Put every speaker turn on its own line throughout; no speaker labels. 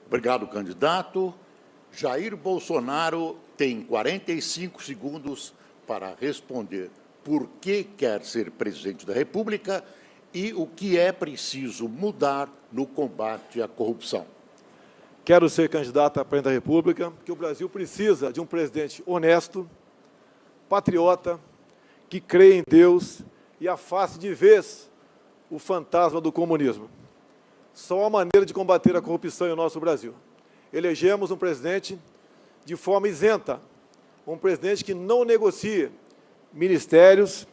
Obrigado, candidato. Jair Bolsonaro tem 45 segundos para responder por que quer ser presidente da República e o que é preciso mudar no combate à corrupção.
Quero ser candidato a presidente da República, porque o Brasil precisa de um presidente honesto, patriota, que crê em Deus e afaste de vez o fantasma do comunismo. Só há maneira de combater a corrupção em nosso Brasil. Elegemos um presidente de forma isenta, um presidente que não negocie ministérios,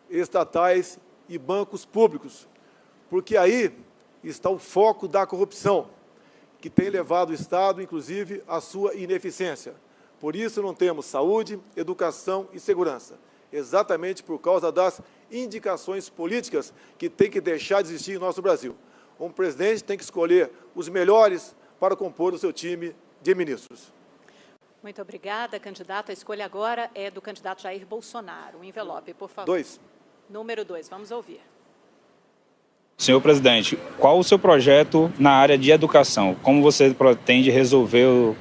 estatais e bancos públicos, porque aí está o foco da corrupção, que tem levado o Estado, inclusive, à sua ineficiência. Por isso não temos saúde, educação e segurança, exatamente por causa das indicações políticas que tem que deixar de existir em nosso Brasil. Um presidente tem que escolher os melhores para compor o seu time de ministros.
Muito obrigada, candidato. A escolha agora é do candidato Jair Bolsonaro. Um envelope, por favor.
2.
Número 2, vamos ouvir.
Senhor presidente, qual o seu projeto na área de educação? Como você pretende resolver o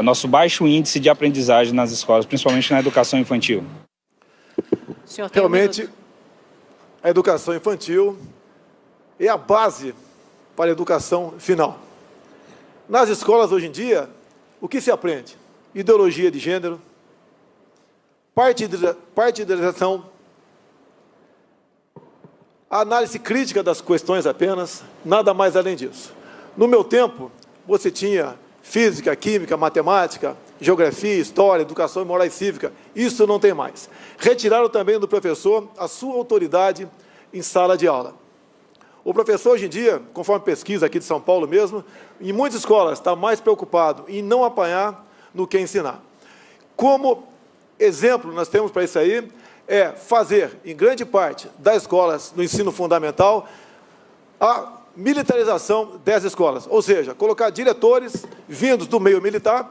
nosso baixo índice de aprendizagem nas escolas, principalmente na educação infantil?
Realmente, a educação infantil é a base para a educação final. Nas escolas, hoje em dia, o que se aprende? Ideologia de gênero, partidarização, a análise crítica das questões apenas, nada mais além disso. No meu tempo, você tinha física, química, matemática, geografia, história, educação moral e cívica. Isso não tem mais. Retiraram também do professor a sua autoridade em sala de aula. O professor, hoje em dia, conforme pesquisa aqui de São Paulo mesmo, em muitas escolas está mais preocupado em não apanhar do que ensinar. Como exemplo, nós temos para isso aí, é fazer, em grande parte das escolas no ensino fundamental, a militarização das escolas, ou seja, colocar diretores vindos do meio militar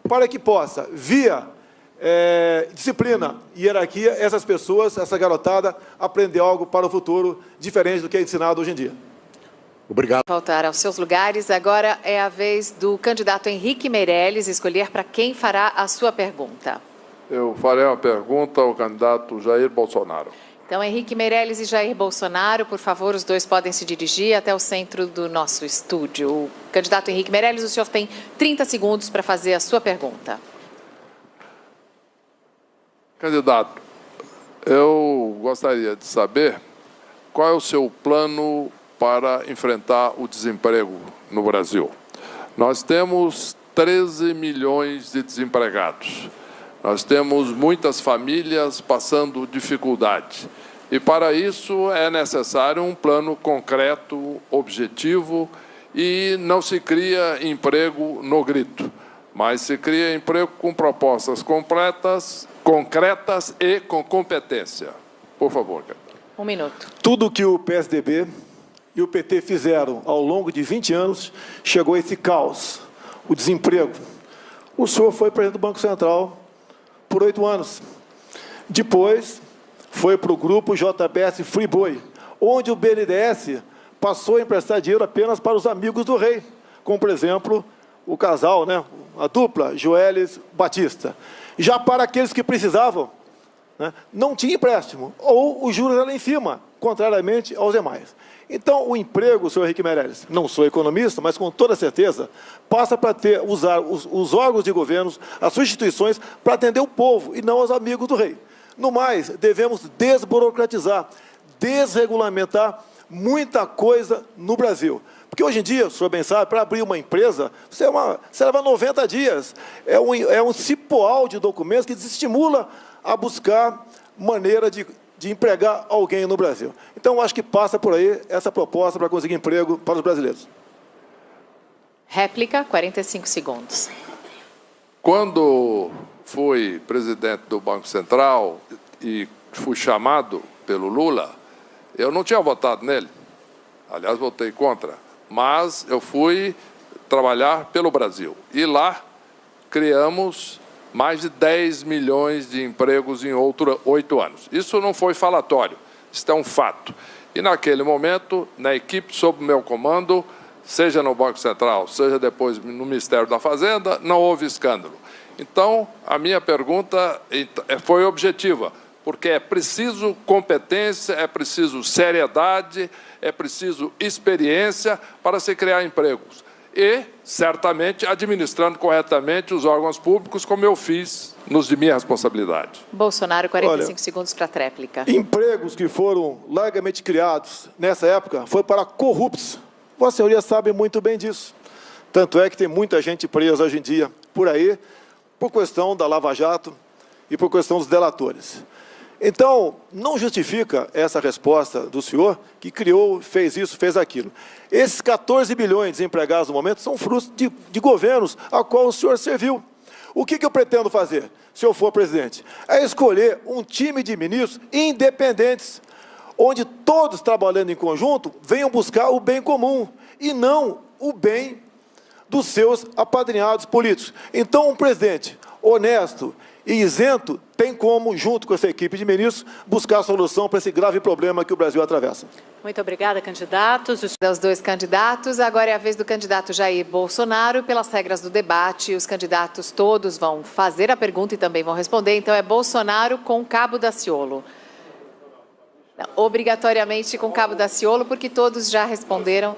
para que possa, via disciplina e hierarquia, essas pessoas, essa garotada, aprender algo para o futuro diferente do que é ensinado hoje em dia.
Obrigado.
Voltar aos seus lugares. Agora é a vez do candidato Henrique Meirelles escolher para quem fará a sua pergunta.
Eu farei uma pergunta ao candidato Jair Bolsonaro.
Então, Henrique Meirelles e Jair Bolsonaro, por favor, os dois podem se dirigir até o centro do nosso estúdio. O candidato Henrique Meirelles, o senhor tem 30 segundos para fazer a sua pergunta.
Candidato, eu gostaria de saber qual é o seu plano para enfrentar o desemprego no Brasil. Nós temos 13 milhões de desempregados. Nós temos muitas famílias passando dificuldade. E, para isso, é necessário um plano concreto, objetivo, e não se cria emprego no grito, mas se cria emprego com propostas concretas e com competência. Por favor, candidato.
1 minuto.
Tudo o que o PSDB e o PT fizeram ao longo de 20 anos chegou a esse caos, o desemprego. O senhor foi presidente do Banco Central por 8 anos. Depois, foi para o grupo JBS Friboi, onde o BNDES passou a emprestar dinheiro apenas para os amigos do rei, como, por exemplo, o casal, né, a dupla Joelis Batista. Já para aqueles que precisavam, né, não tinha empréstimo, ou os juros eram lá em cima, contrariamente aos demais. Então, o emprego, senhor Henrique Meirelles, não sou economista, mas com toda certeza, passa para usar os órgãos de governo, as suas instituições, para atender o povo e não os amigos do rei. No mais, devemos desburocratizar, desregulamentar muita coisa no Brasil. Porque hoje em dia, o senhor bem sabe, para abrir uma empresa, você leva 90 dias. É um cipoal de documentos que desestimula a buscar maneira de empregar alguém no Brasil. Então, acho que passa por aí essa proposta para conseguir emprego para os brasileiros.
Réplica, 45 segundos.
Quando fui presidente do Banco Central e fui chamado pelo Lula, eu não tinha votado nele. Aliás, votei contra. Mas eu fui trabalhar pelo Brasil. E lá criamos mais de 10 milhões de empregos em 8 anos. Isso não foi falatório, isso é um fato. E naquele momento, na equipe sob meu comando, seja no Banco Central, seja depois no Ministério da Fazenda, não houve escândalo. Então, a minha pergunta foi objetiva, porque é preciso competência, é preciso seriedade, é preciso experiência para se criar empregos. E, certamente, administrando corretamente os órgãos públicos, como eu fiz nos de minha responsabilidade.
Bolsonaro, 45 segundos para a tréplica.
Empregos que foram largamente criados nessa época foi para corruptos. Vossa Senhoria sabe muito bem disso. Tanto é que tem muita gente presa hoje em dia por aí, por questão da Lava Jato e por questão dos delatores. Então, não justifica essa resposta do senhor, que criou, fez isso, fez aquilo. Esses 14 bilhões desempregados no momento são frutos de governos a qual o senhor serviu. O que eu pretendo fazer, se eu for presidente? É escolher um time de ministros independentes, onde todos, trabalhando em conjunto, venham buscar o bem comum, e não o bem dos seus apadrinhados políticos. Então, um presidente honesto e isento tem como, junto com essa equipe de ministros, buscar a solução para esse grave problema que o Brasil atravessa.
Muito obrigada, candidatos.
Os dois candidatos. Agora é a vez do candidato Jair Bolsonaro. Pelas regras do debate, os candidatos todos vão fazer a pergunta e também vão responder. Então, é Bolsonaro com Cabo Daciolo. Não, obrigatoriamente com Cabo Daciolo, porque todos já responderam.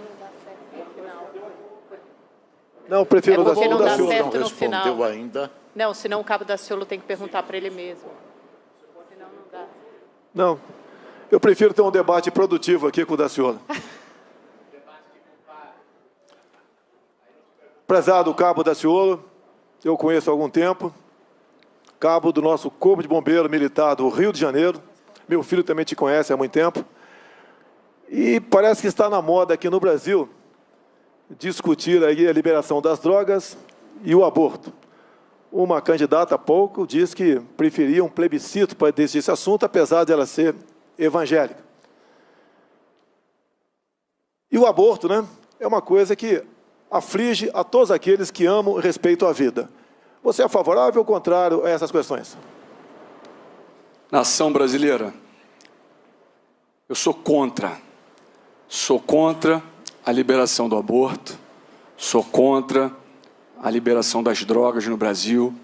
Não, prefiro
É porque não dá
Daciolo.
certo
não
no
respondeu
final.
ainda.
Não, senão o Cabo Daciolo tem que perguntar para ele mesmo. Senão não dá.
Não, eu prefiro ter um debate produtivo aqui com o Daciolo. Prezado Cabo Daciolo, eu conheço há algum tempo, cabo do nosso Corpo de Bombeiro Militar do Rio de Janeiro. Meu filho também te conhece há muito tempo. E parece que está na moda aqui no Brasil discutir aí a liberação das drogas e o aborto. Uma candidata há pouco disse que preferia um plebiscito para decidir esse assunto, apesar de ela ser evangélica. E o aborto, né, é uma coisa que aflige a todos aqueles que amam e respeitam a vida. Você é favorável ou contrário a essas questões?
Nação brasileira, eu sou contra a liberação do aborto, sou contra a liberação das drogas no Brasil.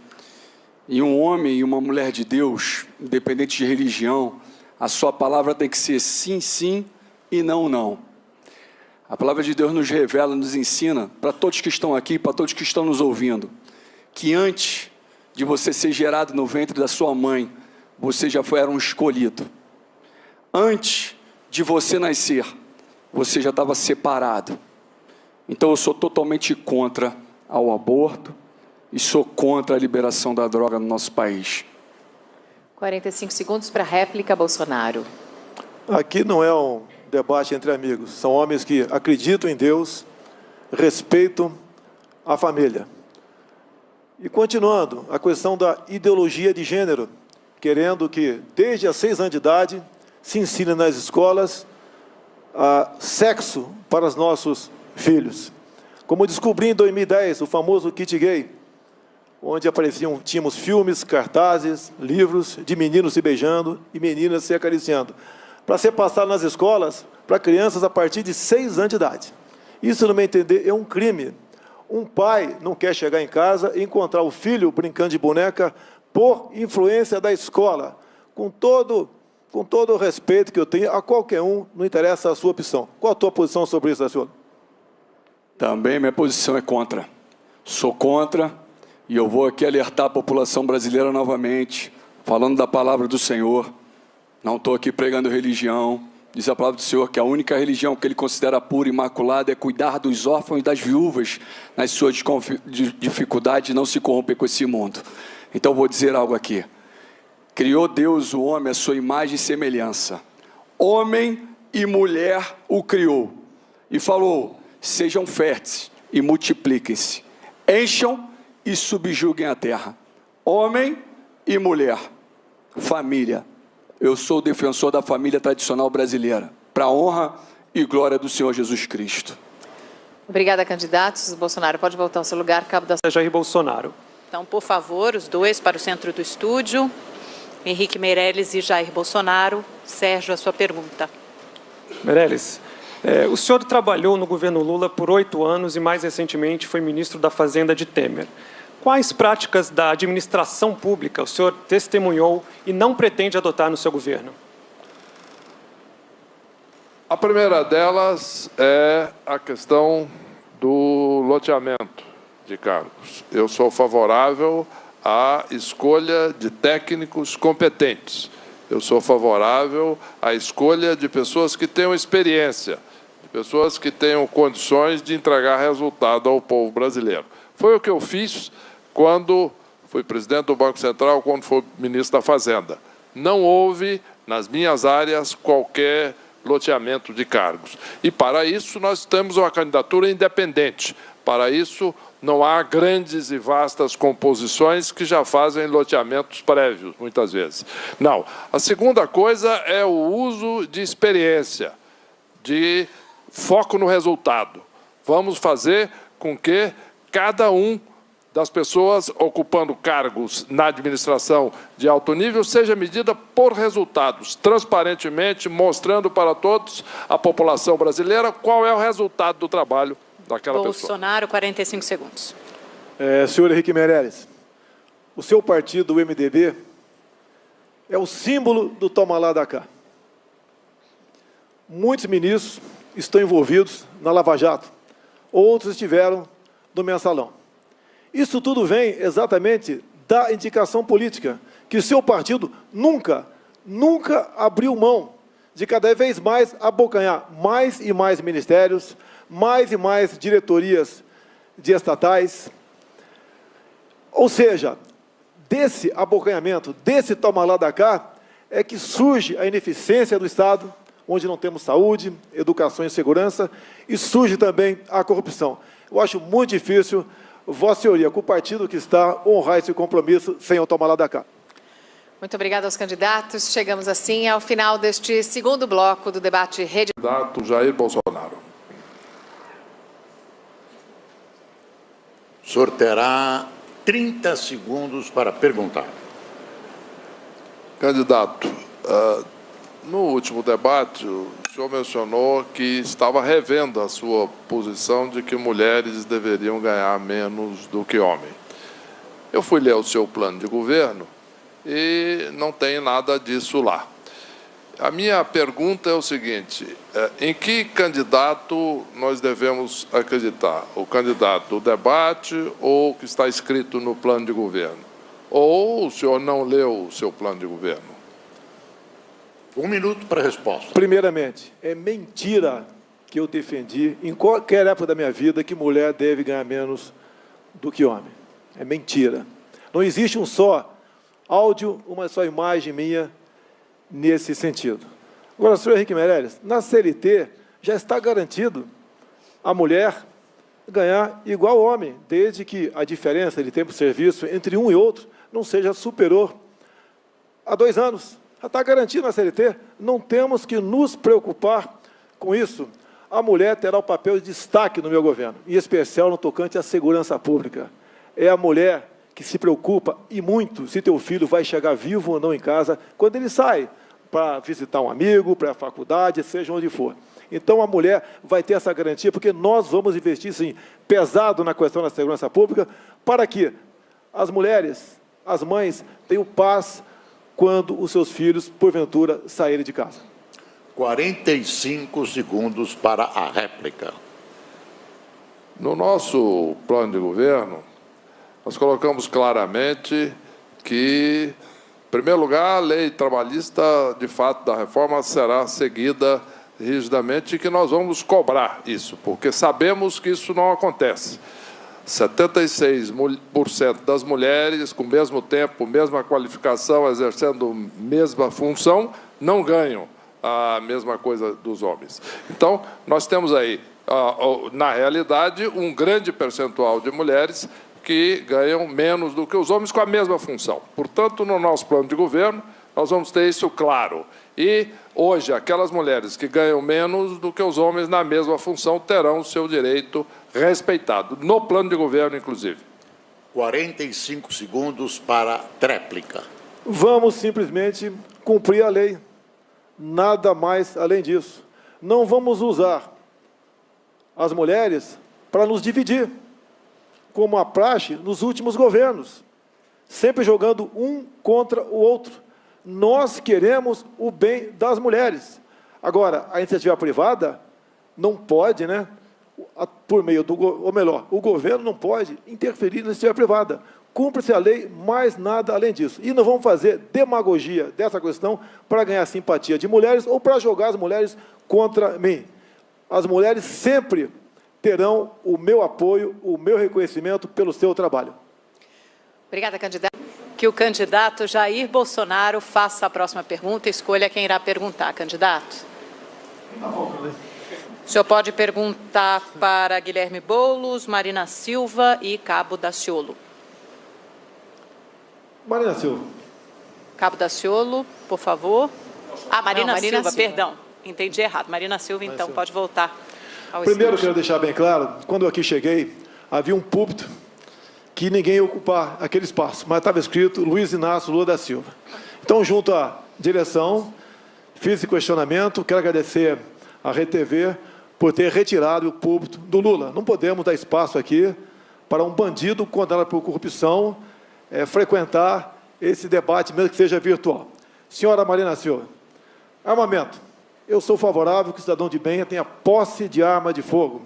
E um homem e uma mulher de Deus, independente de religião, a sua palavra tem que ser sim, sim e não, não. A palavra de Deus nos revela, nos ensina, para todos que estão aqui, para todos que estão nos ouvindo, que antes de você ser gerado no ventre da sua mãe, você já era um escolhido. Antes de você nascer, você já estava separado. Então eu sou totalmente contra ao aborto e sou contra a liberação da droga no nosso país.
45 segundos para a réplica, Bolsonaro.
Aqui não é um debate entre amigos. São homens que acreditam em Deus, respeitam a família. E continuando, a questão da ideologia de gênero, querendo que, desde os 6 anos de idade, se ensine nas escolas sexo para os nossos filhos. Como descobri em 2010, o famoso kit gay, onde tínhamos filmes, cartazes, livros de meninos se beijando e meninas se acariciando, para ser passado nas escolas para crianças a partir de 6 anos de idade. Isso, no meu entender, é um crime. Um pai não quer chegar em casa e encontrar o filho brincando de boneca por influência da escola, com todo o respeito que eu tenho a qualquer um, não interessa a sua opção. Qual a tua posição sobre isso, Daciolo?
Também minha posição é contra. Sou contra e eu vou aqui alertar a população brasileira novamente, falando da palavra do Senhor. Não estou aqui pregando religião. Diz a palavra do Senhor que a única religião que Ele considera pura e imaculada é cuidar dos órfãos e das viúvas nas suas dificuldades e não se corromper com esse mundo. Então vou dizer algo aqui. Criou Deus o homem à sua imagem e semelhança. Homem e mulher o criou. E falou: sejam férteis e multipliquem-se. Encham e subjuguem a terra. Homem e mulher. Família. Eu sou o defensor da família tradicional brasileira, para a honra e glória do Senhor Jesus Cristo.
Obrigada, candidatos. Bolsonaro, pode voltar ao seu lugar. Cabo da...
Jair Bolsonaro.
Então, por favor, os dois para o centro do estúdio. Henrique Meirelles e Jair Bolsonaro. Sérgio, a sua pergunta.
Meirelles, O senhor trabalhou no governo Lula por 8 anos e, mais recentemente, foi ministro da Fazenda de Temer. Quais práticas da administração pública o senhor testemunhou e não pretende adotar no seu governo?
A primeira delas é a questão do loteamento de cargos. Eu sou favorável à escolha de técnicos competentes. Eu sou favorável à escolha de pessoas que tenham experiência, de pessoas que tenham condições de entregar resultado ao povo brasileiro. Foi o que eu fiz quando fui presidente do Banco Central, quando fui ministro da Fazenda. Não houve, nas minhas áreas, qualquer loteamento de cargos. E, para isso, nós temos uma candidatura independente. Para isso, não há grandes e vastas composições que já fazem loteamentos prévios, muitas vezes. Não. A segunda coisa é o uso de experiência, de foco no resultado. Vamos fazer com que cada um das pessoas ocupando cargos na administração de alto nível seja medida por resultados, transparentemente, mostrando para todos, a população brasileira, qual é o resultado do trabalho daquela pessoa.
Bolsonaro, 45 segundos.
Senhor Henrique Meirelles, o seu partido, o MDB, é o símbolo do toma lá da cá. Muitos ministros estão envolvidos na Lava Jato, outros estiveram no Mensalão. Isso tudo vem exatamente da indicação política, que o seu partido nunca abriu mão de cada vez mais abocanhar mais e mais ministérios, mais e mais diretorias de estatais. Ou seja, desse abocanhamento, desse toma lá da cá, é que surge a ineficiência do Estado, onde não temos saúde, educação e segurança, e surge também a corrupção. Eu acho muito difícil, Vossa Senhoria, com o partido que está, honrar esse compromisso sem o toma lá da cá.
Muito obrigada aos candidatos. Chegamos assim ao final deste segundo bloco do debate Rede.
Candidato Jair Bolsonaro.
O senhor terá 30 segundos para perguntar.
Candidato, no último debate, o senhor mencionou que estava revendo a sua posição de que mulheres deveriam ganhar menos do que homens. Eu fui ler o seu plano de governo e não tem nada disso lá. A minha pergunta é o seguinte: em que candidato nós devemos acreditar? O candidato do debate ou o que está escrito no plano de governo? Ou o senhor não leu o seu plano de governo?
1 minuto para a resposta.
Primeiramente, é mentira que eu defendi, em qualquer época da minha vida, que mulher deve ganhar menos do que homem. É mentira. Não existe um só áudio, uma só imagem minha nesse sentido. Agora, senhor Henrique Meirelles, na CLT já está garantido a mulher ganhar igual ao homem, desde que a diferença de tempo de serviço entre um e outro não seja superior a 2 anos. Já está garantido na CLT, não temos que nos preocupar com isso. A mulher terá o papel de destaque no meu governo, em especial no tocante à segurança pública. É a mulher que se preocupa, e muito, se teu filho vai chegar vivo ou não em casa, quando ele sai para visitar um amigo, para a faculdade, seja onde for. Então, a mulher vai ter essa garantia, porque nós vamos investir, sim, pesado na questão da segurança pública, para que as mulheres, as mães, tenham paz quando os seus filhos, porventura, saírem de casa.
45 segundos para a réplica.
No nosso plano de governo, nós colocamos claramente que, em primeiro lugar, a lei trabalhista, de fato, da reforma será seguida rigidamente e que nós vamos cobrar isso, porque sabemos que isso não acontece. 76% das mulheres, com o mesmo tempo, mesma qualificação, exercendo a mesma função, não ganham a mesma coisa dos homens. Então, nós temos aí, na realidade, um grande percentual de mulheres que ganham menos do que os homens com a mesma função. Portanto, no nosso plano de governo, nós vamos ter isso claro. E, hoje, aquelas mulheres que ganham menos do que os homens na mesma função terão o seu direito respeitado, no plano de governo, inclusive.
45 segundos para a tréplica.
Vamos simplesmente cumprir a lei. Nada mais além disso. não vamos usar as mulheres para nos dividir, como a praxe nos últimos governos, sempre jogando um contra o outro. Nós queremos o bem das mulheres. Agora, a iniciativa privada não pode, né, por meio do, ou melhor, o governo não pode interferir na iniciativa privada. Cumpre-se a lei, mais nada além disso. E não vamos fazer demagogia dessa questão para ganhar simpatia de mulheres ou para jogar as mulheres contra mim. As mulheres sempre terão o meu apoio, o meu reconhecimento pelo seu trabalho.
Obrigada, candidato.
Que o candidato Jair Bolsonaro faça a próxima pergunta e escolha quem irá perguntar, candidato. O senhor pode perguntar para Guilherme Boulos, Marina Silva e Cabo Daciolo.
Marina Silva.
Cabo Daciolo, por favor. Ah, Marina Silva,
Silva.
perdão. Entendi errado. Marina Silva, então,
Silva.
pode voltar ao
Primeiro,
estúdio.
quero deixar bem claro, quando eu aqui cheguei, havia um púlpito que ninguém ia ocupar aquele espaço, mas estava escrito Luiz Inácio Lula da Silva. Então, junto à direção, fiz esse questionamento, quero agradecer à RTV por ter retirado o púlpito do Lula. Não podemos dar espaço aqui para um bandido condenado por corrupção frequentar esse debate, mesmo que seja virtual. Senhora Marina Silva, armamento. Eu sou favorável que o cidadão de bem tenha posse de arma de fogo.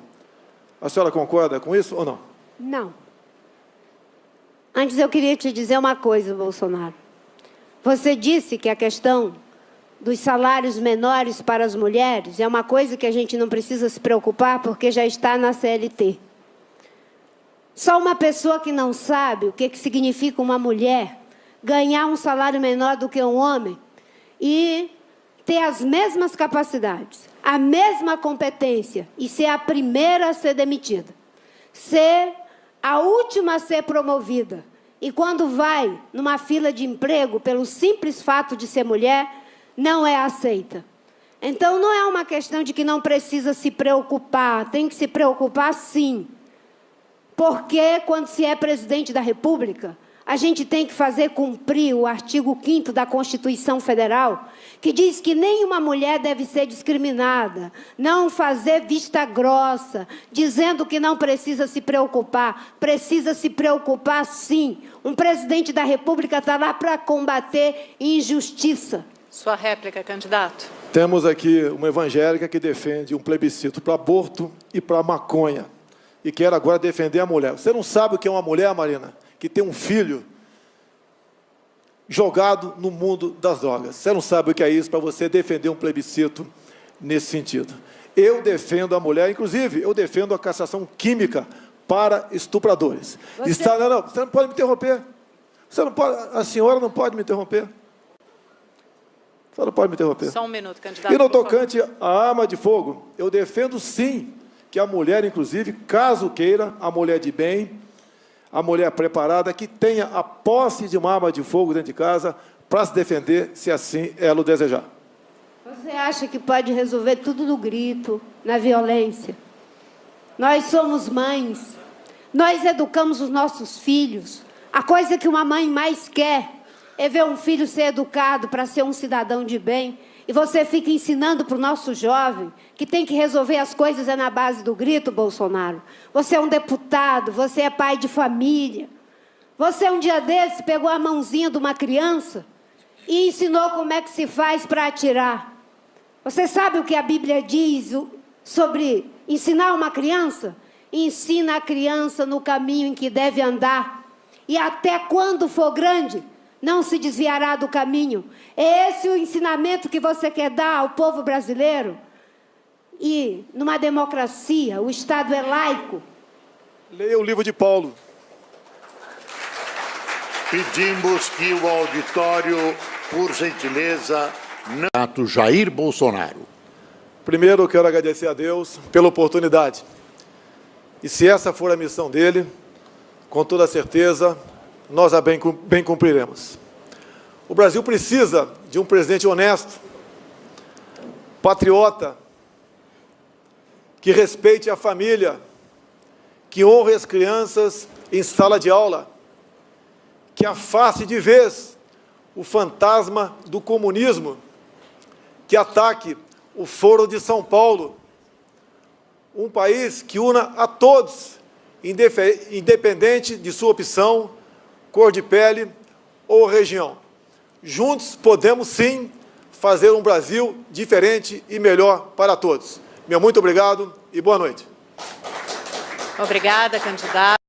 A senhora concorda com isso ou não?
Não. Antes eu queria te dizer uma coisa, Bolsonaro. Você disse que a questão dos salários menores para as mulheres é uma coisa que a gente não precisa se preocupar porque já está na CLT. Só uma pessoa que não sabe o que significa uma mulher ganhar um salário menor do que um homem e ter as mesmas capacidades, a mesma competência e ser a primeira a ser demitida, ser a última a ser promovida. E quando vai numa fila de emprego, pelo simples fato de ser mulher, não é aceita. Então, não é uma questão de que não precisa se preocupar, tem que se preocupar sim. Porque, quando se é presidente da República, a gente tem que fazer cumprir o artigo 5º da Constituição Federal, que diz que nenhuma mulher deve ser discriminada, não fazer vista grossa, dizendo que não precisa se preocupar sim. Um presidente da República está lá para combater injustiça.
Sua réplica, candidato.
Temos aqui uma evangélica que defende um plebiscito para aborto e para maconha. E quer agora defender a mulher. Você não sabe o que é uma mulher, Marina, que tem um filho jogado no mundo das drogas. Você não sabe o que é isso para você defender um plebiscito nesse sentido. Eu defendo a mulher, inclusive, eu defendo a cassação química para estupradores. Você não pode me interromper. Você não pode, a senhora não pode me interromper. A senhora não pode me interromper.
Só um minuto, candidato.
E no tocante à arma de fogo, eu defendo sim que a mulher, inclusive, caso queira, a mulher de bem, a mulher preparada, que tenha a posse de uma arma de fogo dentro de casa para se defender, se assim ela o desejar.
Você acha que pode resolver tudo no grito, na violência? Nós somos mães, nós educamos os nossos filhos. A coisa que uma mãe mais quer é ver um filho ser educado para ser um cidadão de bem. E você fica ensinando para o nosso jovem que tem que resolver as coisas na base do grito, Bolsonaro. Você é um deputado, você é pai de família. Você, um dia desse, pegou a mãozinha de uma criança e ensinou como é que se faz para atirar. Você sabe o que a Bíblia diz sobre ensinar uma criança? Ensina a criança no caminho em que deve andar. E até quando for grande, não se desviará do caminho. É esse o ensinamento que você quer dar ao povo brasileiro? E, numa democracia, o Estado é laico.
Leia o livro de Paulo.
Pedimos que o auditório, por gentileza, não... Jair Bolsonaro.
Primeiro, eu quero agradecer a Deus pela oportunidade. E se essa for a missão dele, com toda certeza, nós a bem cumpriremos. O Brasil precisa de um presidente honesto, patriota, que respeite a família, que honre as crianças em sala de aula, que afaste de vez o fantasma do comunismo, que ataque o Foro de São Paulo, um país que una a todos, independente de sua opção, cor de pele ou região. Juntos podemos, sim, fazer um Brasil diferente e melhor para todos. Meu muito obrigado e boa noite.
Obrigada, candidato.